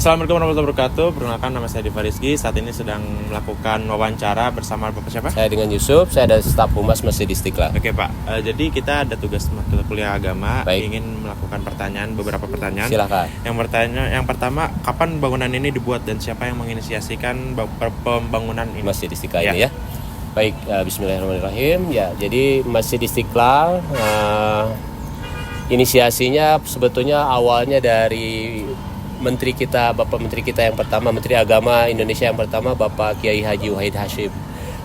Assalamualaikum warahmatullahi wabarakatuh. Perkenalkan, nama saya Diva Rizky. Saat ini sedang melakukan wawancara bersama Bapak siapa? Saya dengan Yusuf, saya ada staf humas Masjid Istiqlal. Oke Pak, jadi kita ada tugas mata kuliah agama. Baik. Ingin melakukan beberapa pertanyaan. Silakan. Yang pertama, kapan bangunan ini dibuat dan siapa yang menginisiasikan pembangunan ini? Masjid Istiqlal ini ya. Baik, bismillahirrahmanirrahim. Ya, jadi Masjid Istiqlal inisiasinya sebetulnya awalnya dari Menteri kita, Bapak Menteri kita yang pertama, Menteri Agama Indonesia yang pertama, Bapak Kiai Haji Wahid Hasyim.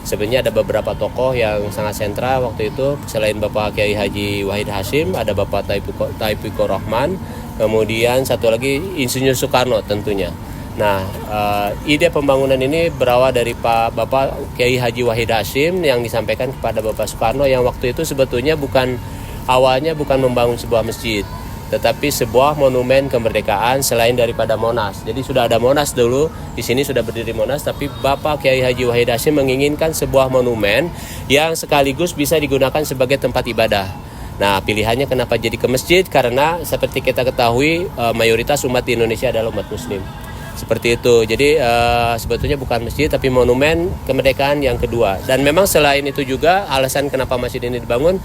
Sebenarnya ada beberapa tokoh yang sangat sentral waktu itu. Selain Bapak Kiai Haji Wahid Hasyim, ada Bapak Taufikur Rahman, kemudian satu lagi Insinyur Soekarno tentunya. Nah, ide pembangunan ini berawal dari Bapak Kiai Haji Wahid Hasyim yang disampaikan kepada Bapak Soekarno yang waktu itu sebetulnya awalnya bukan membangun sebuah masjid, tetapi sebuah monumen kemerdekaan selain daripada Monas. Jadi sudah ada Monas dulu, di sini sudah berdiri Monas, tapi Bapak Kiai Haji Wahid Hasyim menginginkan sebuah monumen yang sekaligus bisa digunakan sebagai tempat ibadah. Nah, pilihannya kenapa jadi ke masjid? Karena seperti kita ketahui mayoritas umat di Indonesia adalah umat muslim. Seperti itu. Jadi sebetulnya bukan masjid tapi monumen kemerdekaan yang kedua. Dan memang selain itu juga alasan kenapa masjid ini dibangun,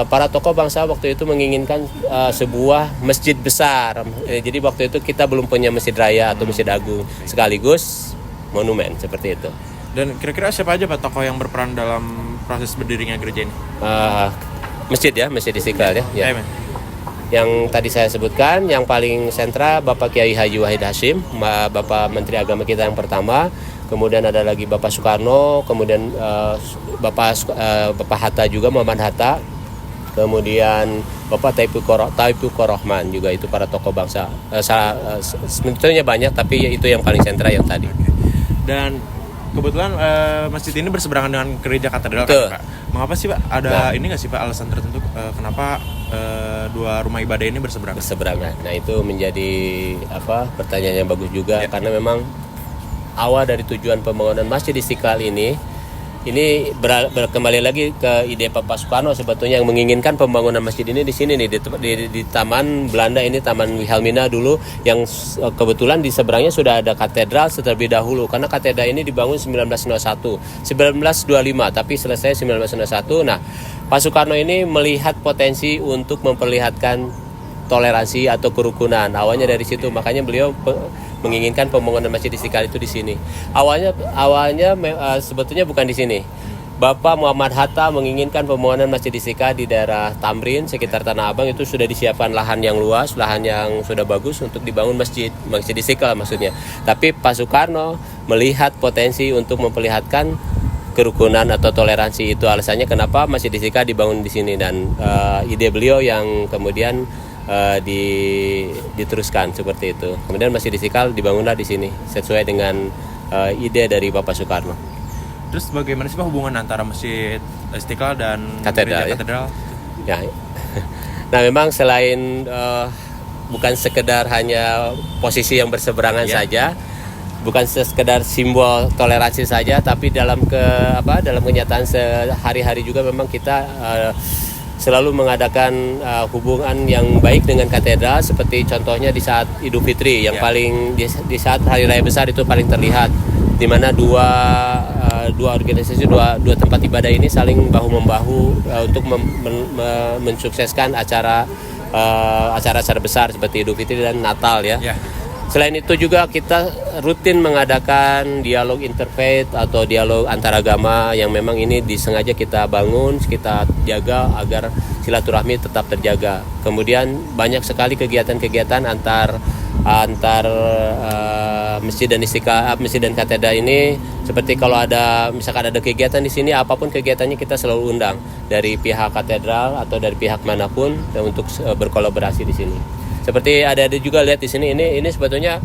para tokoh bangsa waktu itu menginginkan sebuah masjid besar. Jadi waktu itu kita belum punya masjid raya atau masjid agung, sekaligus monumen seperti itu. Dan kira-kira siapa aja Pak tokoh yang berperan dalam proses berdirinya gereja ini? Masjid Istiqlal ya. Yang tadi saya sebutkan, yang paling sentral Bapak Kiai Haji Wahid Hasyim, Bapak Menteri Agama kita yang pertama. Kemudian ada lagi Bapak Soekarno, kemudian Bapak Hatta juga, Muhammad Hatta, kemudian Bapak Taufikur Rahman juga, itu para tokoh bangsa. Sebetulnya banyak, tapi itu yang paling sentral yang tadi. Dan kebetulan masjid ini berseberangan dengan gereja katedral kan Pak? Mengapa sih Pak? Ada ini nggak sih Pak alasan tertentu kenapa dua rumah ibadah ini berseberangan? Nah, itu menjadi pertanyaan yang bagus juga karena memang awal dari tujuan pembangunan Masjid Istiqlal ini kembali lagi ke ide Bapak Soekarno sebetulnya yang menginginkan pembangunan masjid ini di sini nih di Taman Belanda ini, Taman Wilhelmina dulu, yang kebetulan di seberangnya sudah ada katedral terlebih dahulu karena katedral ini dibangun 1925 tapi selesai 1901. Nah, Pak Soekarno ini melihat potensi untuk memperlihatkan toleransi atau kerukunan. Awalnya dari situ, makanya beliau menginginkan pembangunan Masjid Istiqlal itu di sini. Awalnya sebetulnya bukan di sini. Bapak Muhammad Hatta menginginkan pembangunan Masjid Istiqlal di daerah Tamrin sekitar Tanah Abang, itu sudah disiapkan lahan yang luas, lahan yang sudah bagus untuk dibangun Masjid Istiqlal maksudnya. Tapi Pak Soekarno melihat potensi untuk memperlihatkan kerukunan atau toleransi, itu alasannya kenapa Masjid Istiqlal dibangun di sini, dan ide beliau yang kemudian diteruskan seperti itu. Kemudian Masjid Istiqlal dibangunlah di sini sesuai dengan ide dari Bapak Soekarno. Terus bagaimana sih Pak hubungan antara Masjid Istiqlal dan katedral? Ya. Nah, memang selain bukan sekedar hanya posisi yang berseberangan saja, bukan sekedar simbol toleransi saja, tapi dalam kenyataan sehari-hari juga memang kita selalu mengadakan hubungan yang baik dengan katedral, seperti contohnya di saat Idul Fitri yang paling di saat hari raya besar itu paling terlihat, di mana dua organisasi, dua tempat ibadah ini saling bahu membahu untuk mensukseskan acara besar seperti Idul Fitri dan Natal ya. Selain itu juga kita rutin mengadakan dialog interfaith atau dialog antaragama yang memang ini disengaja kita bangun, kita jaga agar silaturahmi tetap terjaga. Kemudian banyak sekali kegiatan-kegiatan antar masjid dan Istiqlal, masjid dan katedral ini, seperti kalau misalkan ada kegiatan di sini, apapun kegiatannya kita selalu undang dari pihak katedral atau dari pihak manapun untuk berkolaborasi di sini. Seperti ada juga lihat di sini, ini sebetulnya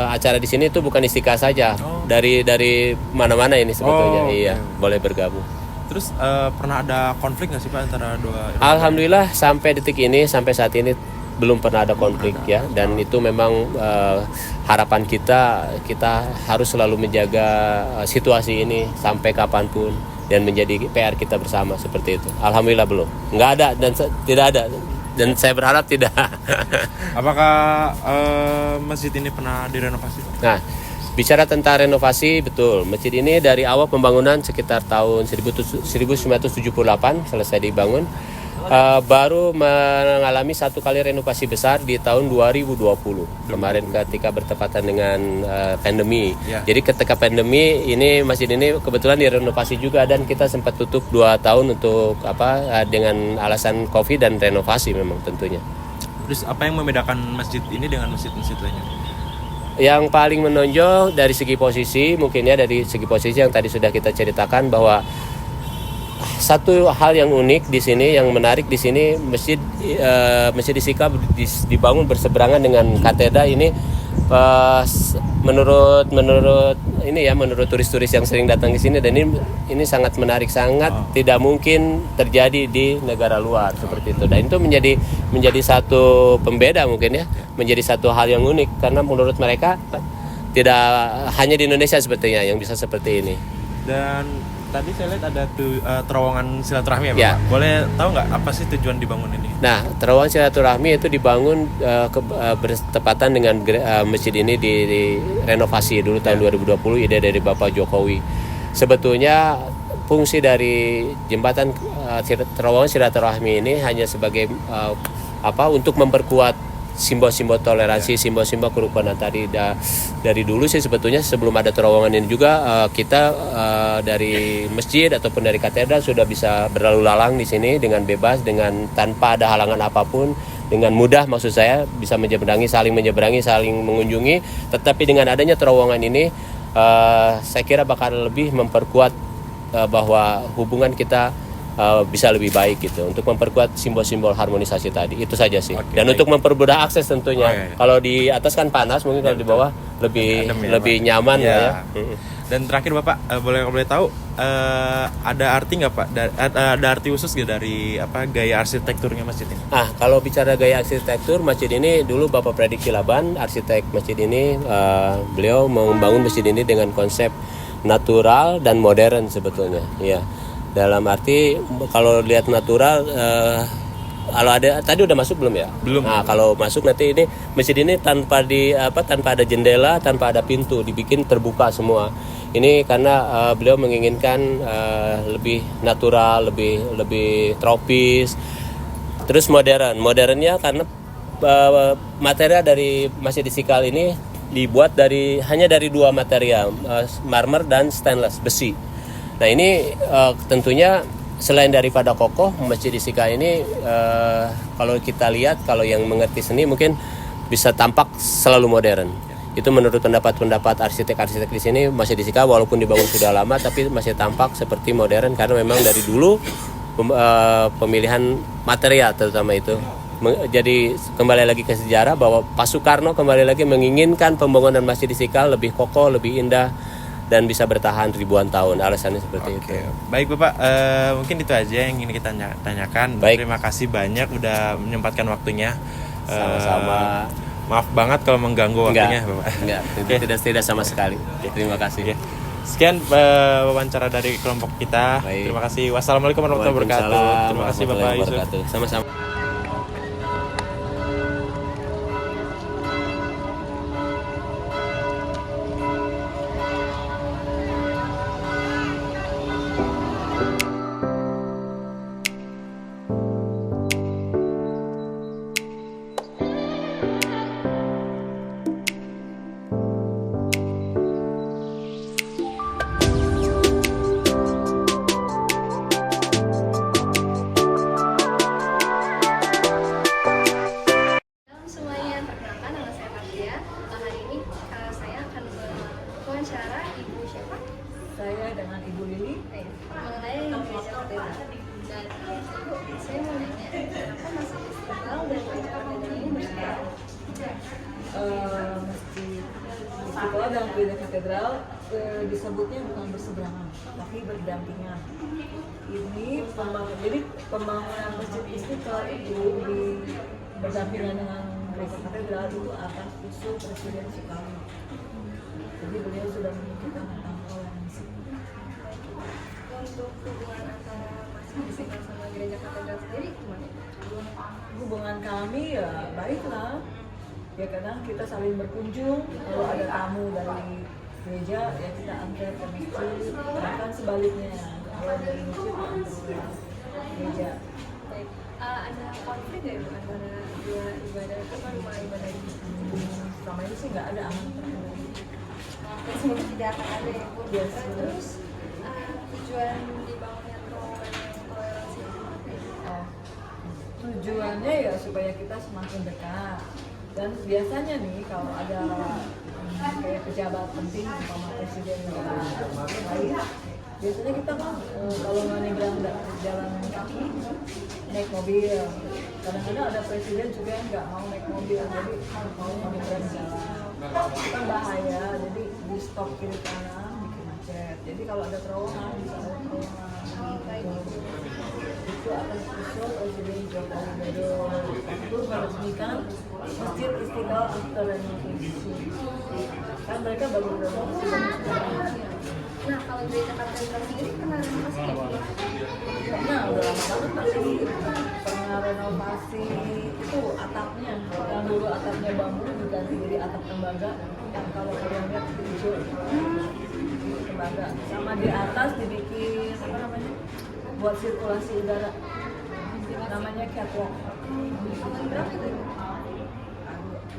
acara di sini itu bukan Istiqlal saja, dari mana-mana ini sebetulnya boleh bergabung. Terus pernah ada konflik nggak sih Pak antara dua? Alhamdulillah sampai detik ini, sampai saat ini belum pernah ada konflik ya, dan itu memang harapan kita harus selalu menjaga situasi ini sampai kapanpun dan menjadi PR kita bersama seperti itu. Alhamdulillah belum, nggak ada dan tidak ada, dan saya berharap tidak. Apakah masjid ini pernah direnovasi Pak? Nah, bicara tentang renovasi, betul. Masjid ini dari awal pembangunan sekitar tahun 1978 selesai dibangun. Baru mengalami satu kali renovasi besar di tahun 2020 kemarin ketika bertepatan dengan pandemi. Jadi ketika pandemi ini masjid ini kebetulan direnovasi juga, dan kita sempat tutup 2 tahun untuk dengan alasan Covid dan renovasi memang tentunya. Terus apa yang membedakan masjid ini dengan masjid-masjid lainnya? Yang paling menonjol dari segi posisi, mungkin ya dari segi posisi yang tadi sudah kita ceritakan, bahwa satu hal yang unik di sini, yang menarik di sini, Masjid Istiqlal dibangun berseberangan dengan katedral ini. Menurut turis-turis yang sering datang ke sini, dan ini sangat menarik, sangat tidak mungkin terjadi di negara luar seperti itu. Dan itu menjadi satu pembeda mungkin ya, menjadi satu hal yang unik karena menurut mereka tidak hanya di Indonesia sepertinya yang bisa seperti ini. Dan tadi saya lihat ada terowongan silaturahmi ya Pak? Ya. Boleh tahu nggak apa sih tujuan dibangun ini? Nah, terowongan silaturahmi itu dibangun bertepatan dengan masjid ini direnovasi dulu tahun 2020, ide dari Bapak Jokowi. Sebetulnya fungsi dari jembatan terowongan silaturahmi ini hanya sebagai untuk memperkuat simbol-simbol toleransi, simbol-simbol kerukunan tadi. Dari dulu sih sebetulnya sebelum ada terowongan ini juga kita dari masjid ataupun dari katedral sudah bisa berlalu lalang di sini dengan bebas, dengan tanpa ada halangan apapun, dengan mudah, maksud saya bisa saling menyeberangi, saling mengunjungi. Tetapi dengan adanya terowongan ini saya kira bakal lebih memperkuat bahwa hubungan kita bisa lebih baik gitu, untuk memperkuat simbol-simbol harmonisasi tadi. Itu saja sih. Dan untuk mempermudah akses tentunya. Kalau di atas kan panas, mungkin kalau di bawah lebih nyaman ya. Dan terakhir Bapak, boleh tahu ada arti nggak Pak? Ada arti khusus nggak dari gaya arsitekturnya masjid ini? Kalau bicara gaya arsitektur masjid ini, dulu Bapak Prediksi Laban, arsitek masjid ini, beliau membangun masjid ini dengan konsep natural dan modern sebetulnya. Ya. Dalam arti kalau lihat natural, kalau ada tadi udah masuk belum ya? Belum. Nah, kalau masuk nanti ini masjid ini tanpa ada jendela, tanpa ada pintu, dibikin terbuka semua. Ini karena beliau menginginkan lebih natural, lebih tropis, terus modern. Modernnya karena material dari Masjid Istiqlal ini dibuat hanya dari 2 material, marmer dan stainless, besi. Nah ini tentunya selain daripada kokoh, Masjid Istiqlal ini kalau kita lihat, kalau yang mengerti seni mungkin bisa tampak selalu modern. Itu menurut pendapat arsitek-arsitek di sini, Masjid Istiqlal walaupun dibangun sudah lama tapi masih tampak seperti modern karena memang dari dulu pemilihan material terutama itu. Jadi kembali lagi ke sejarah bahwa Pak Soekarno kembali lagi menginginkan pembangunan Masjid Istiqlal lebih kokoh, lebih indah, dan bisa bertahan ribuan tahun. Alasannya seperti itu. Baik Bapak, mungkin itu aja yang ingin kita tanyakan. Baik. Terima kasih banyak udah menyempatkan waktunya. Sama-sama. Maaf banget kalau mengganggu waktunya Bapak. Enggak, tidak sama sekali. Terima kasih. Sekian wawancara dari kelompok kita. Baik. Terima kasih. Wassalamualaikum warahmatullahi wabarakatuh. Terima kasih Bapak Yusuf. Sama-sama. Saya dengan Ibu Lili mengenai gereja katedral. Dan Ibu, saya mau nanya, kenapa Masjid Istiqlal dan gereja katedral ini bersebelahan? Masjid Istiqlal dan Gereja Katedral disebutnya bukan berseberangan, tapi berdampingan. Ini jadi pembangunan Masjid Istiqlal itu berdampingan dengan gereja katedral itu atas usul Presiden Soekarno. Jadi beliau sudah menunjukkan tentang toleransi. Untuk hubungan antara Masjid Istiqlal sama gereja katedral sendiri gimana? Hubungan kami ya baiklah. Ya kadang kita saling berkunjung, kalau ada tamu dari gereja ya kita antar ke masjid, bahkan sebaliknya kalau dari masjid ya antar ke gereja. Baik, ada konflik nggak Ibu antara dua ibadah itu kan rumah ibadah ini? Selama ini sih nggak ada aman terkendali. Dan semoga tidak akan ada ya Bu. Yes, Terus tujuan dibangunnya toleransi itu apa ya? Oh, tujuannya ya supaya kita semakin dekat. Dan biasanya nih kalau ada kayak pejabat penting umpama presiden negara lain, biasanya kita kan kalau nggak nyebrang jalan kaki naik mobil. Kadang-kadang ada presiden juga yang nggak mau naik mobil, jadi mau nyebrang jalan. Itu kan bahaya, jadi di stop kiri kanan bikin macet. Jadi kalau ada terowongan bisa ada terowongan. Itu akan usul Presiden Joko Widodo itu meresmikan Masjid Istiqlal after renovasi. Kan mereka baru renovasi. Nah, kalau gereja katedral sendiri pernah renovasi nggak Bu? Nah, udah lama banget tapi pernah renovasi itu atapnya. Yang dulu atapnya bambu diganti jadi atap tembaga. Yang kalau kalian lihat itu hijau. Tembaga. Sama di atas dibikin apa namanya? Buat sirkulasi udara. Namanya catwalk. Tahun berapa itu Ibu?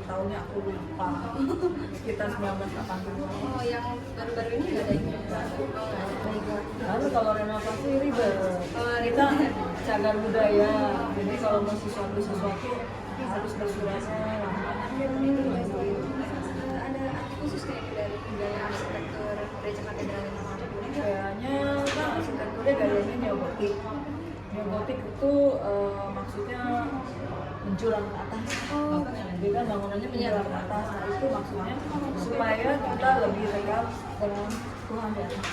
Tahunnya aku lupa. Sekitar 1980. Oh, yang baru-baru ini nggak ada ini? Oh, nggak ada. Baiklah. Lalu kalau renovasi ribet, Oh, kita ribet. cagar budaya. Jadi kalau mau sesuatu harus bersuratnya lama. Ada arti khusus kayak dari gaya arsitektur gereja katedral ini? Kayaknya kan arsitekturnya gayanya neogotik. Neogotik itu maksudnya menjulang ke atas. Oh. Jadi kan bangunannya menjulang ke atas. Nah itu maksudnya supaya kita lebih dekat dengan Tuhan di atas.